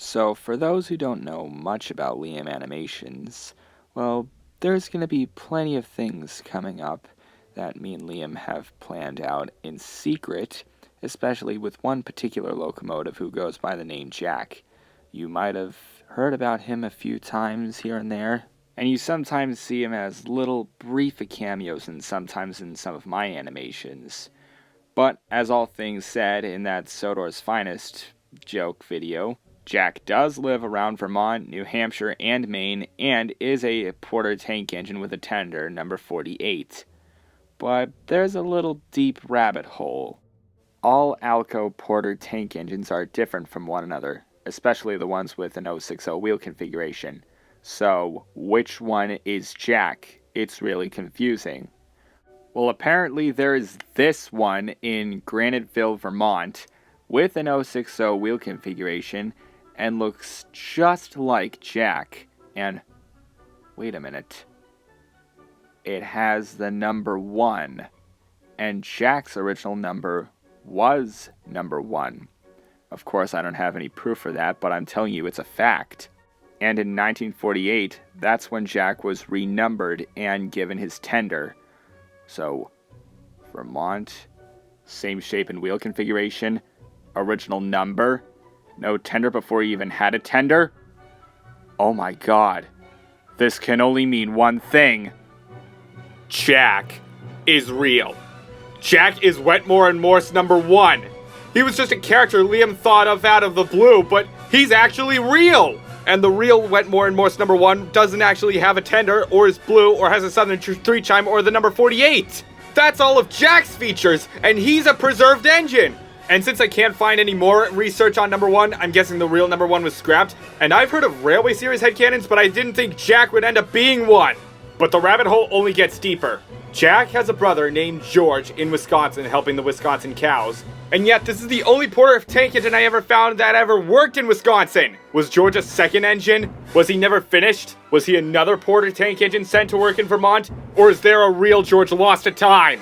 So, for those who don't know much about Liam animations, well, there's going to be plenty of things coming up that me and Liam have planned out in secret, especially with one particular locomotive who goes by the name Jack. You might have heard about him a few times here and there, and you sometimes see him as little brief cameos and sometimes in some of my animations. But as all things said in that Sodor's Finest joke video, Jack does live around Vermont, New Hampshire, and Maine, and is a Porter tank engine with a tender, number 48. But there's a little deep rabbit hole. All Alco Porter tank engines are different from one another, especially the ones with an 060 wheel configuration. So, which one is Jack? It's really confusing. Well, apparently there is this one in Graniteville, Vermont, with an 060 wheel configuration, and looks just like Jack. And, wait a minute. It has the number 1, and Jack's original number was number 1. Of course, I don't have any proof for that, but I'm telling you it's a fact. And in 1948, that's when Jack was renumbered and given his tender. So, Vermont, same shape and wheel configuration, original number, no tender before he even had a tender? Oh my god, this can only mean one thing. Jack is real. Jack is Wetmore and Morse number 1. He was just a character Liam thought of out of the blue, but he's actually real! And the real Wetmore and Morse number 1 doesn't actually have a tender, or is blue, or has a Southern 3-chime, or the number 48. That's all of Jack's features, and he's a preserved engine. And since I can't find any more research on number 1, I'm guessing the real number 1 was scrapped. And I've heard of Railway Series headcanons, but I didn't think Jack would end up being one. But the rabbit hole only gets deeper. Jack has a brother named George in Wisconsin helping the Wisconsin cows. And yet, this is the only Porter tank engine I ever found that ever worked in Wisconsin. Was George a second engine? Was he never finished? Was he another Porter tank engine sent to work in Vermont? Or is there a real George lost to time?